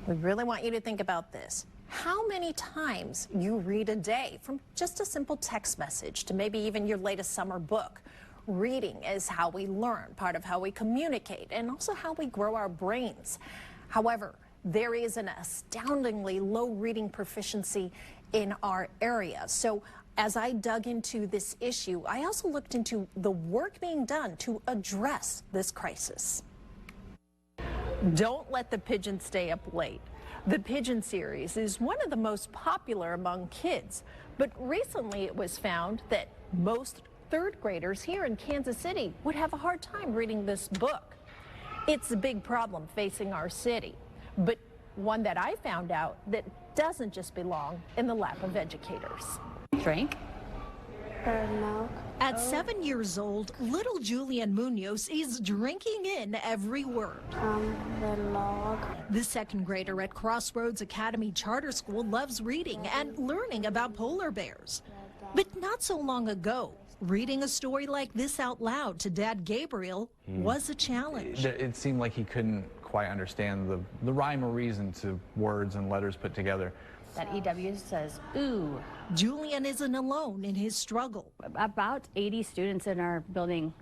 We really want you to think about this. How many times you read a day, from just a simple text message to maybe even your latest summer book. Reading is how we learn, part of how we communicate, and also how we grow our brains. However, there is an astoundingly low reading proficiency in our area. So as I dug into this issue, I also looked into the work being done to address this crisis. Don't let the pigeon stay up late. The Pigeon series is one of the most popular among kids, but recently it was found that most third graders here in Kansas City would have a hard time reading this book. It's a big problem facing our city, but one that I found out that doesn't just belong in the lap of educators. Drink? Milk. At 7 years old, little Julian Munoz is drinking in every word. The log. The second grader at Crossroads Academy Charter School loves reading and learning about polar bears. But not so long ago, reading a story like this out loud to Dad Gabriel was a challenge. It seemed like he couldn't quite understand the rhyme or reason to words and letters put together. That EW says, ooh. Julian isn't alone in his struggle. About 80 students in our building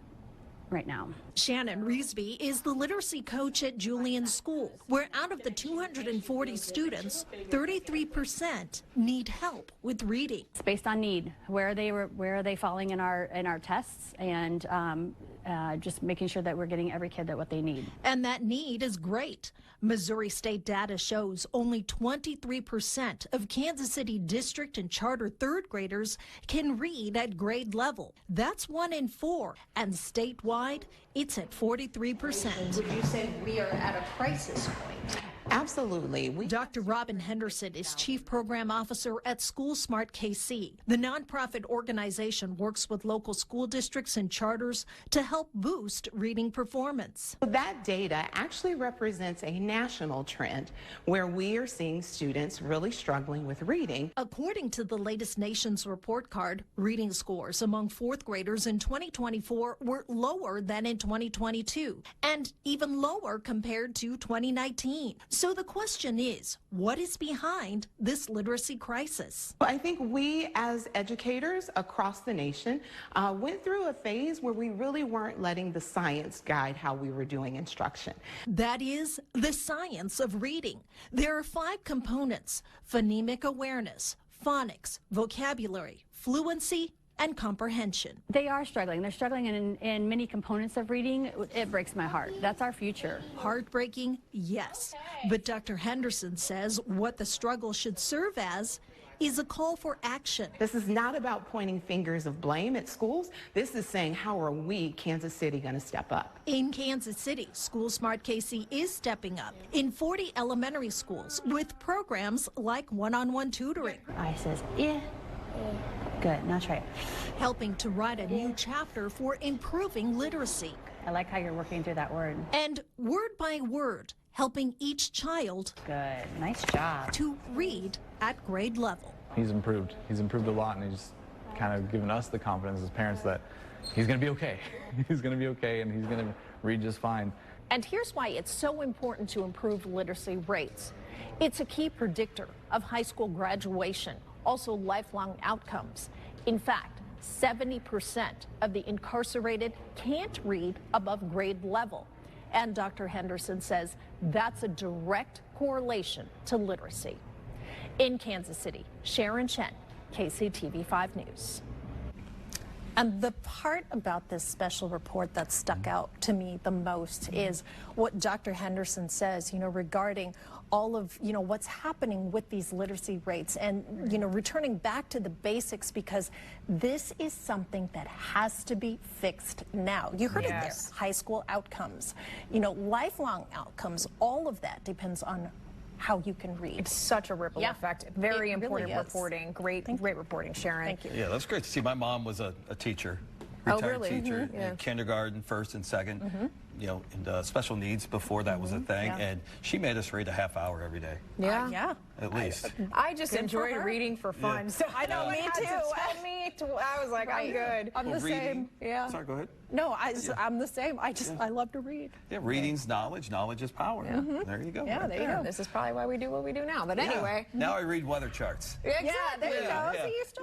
right now. Shannon Reesby is the literacy coach at Julian's school, where out of the 240 students, 33% need help with reading. It's based on need. Where are they falling in our tests, and just making sure that we're getting every kid what they need. And that need is great. Missouri state data shows only 23% of Kansas City district and charter third graders can read at grade level. That's 1 in 4, and statewide, it's at 43%. Would you say we are at a crisis point? Absolutely. Dr. Robin Henderson is Chief Program Officer at SchoolSmartKC. The nonprofit organization works with local school districts and charters to help boost reading performance. That data actually represents a national trend where we are seeing students really struggling with reading. According to the latest Nation's report card, reading scores among fourth graders in 2024 were lower than in 2022, and even lower compared to 2019. So the question is, what is behind this literacy crisis? I think we as educators across the nation went through a phase where we really weren't letting the science guide how we were doing instruction. That is the science of reading. There are 5 components: phonemic awareness, phonics, vocabulary, fluency, and comprehension. They are struggling. They're struggling in many components of reading. It breaks my heart. That's our future. Heartbreaking, yes. But Dr. Henderson says what the struggle should serve as is a call for action. This is not about pointing fingers of blame at schools. This is saying, how are we, Kansas City, going to step up? In Kansas City, SchoolSmartKC is stepping up in 40 elementary schools with programs like one-on-one tutoring. I says, yeah. Good, now try it. Helping to write a new chapter for improving literacy. I like how you're working through that word. And word by word, helping each child Good, nice job. to read at grade level. He's improved. He's improved a lot, and he's kind of given us the confidence as parents that he's going to be okay. He's going to be okay, and he's going to read just fine. And here's why it's so important to improve literacy rates. It's a key predictor of high school graduation, also lifelong outcomes. In fact, 70% of the incarcerated can't read above grade level. And Dr. Henderson says that's a direct correlation to literacy. In Kansas City, Sharon Chen, KCTV 5 News. And the part about this special report that stuck out to me the most is what Dr. Henderson says, regarding all of, what's happening with these literacy rates and, returning back to the basics, because this is something that has to be fixed now. You heard it there, high school outcomes, lifelong outcomes, all of that depends on how you can read. It's such a ripple effect. Very important really reporting. Great reporting, Sharon. Thank you. Yeah, that's great to see. My mom was a teacher, retired really? teacher Yeah. in kindergarten, first and second. in special needs before that was a thing, and she made us read a half hour every day. Yeah. Yeah. At least. I just enjoyed reading for fun. Yeah. So I know, me too. I was like, I'm good. I'm the same. Yeah. Sorry, go ahead. No, I'm the same. I love to read. Yeah, reading's knowledge. Knowledge is power. There you go. Yeah, right there you go. This is probably why we do what we do now. But Yeah. anyway. Now I read weather charts. Exactly. Yeah, there you go. Yeah. See, you still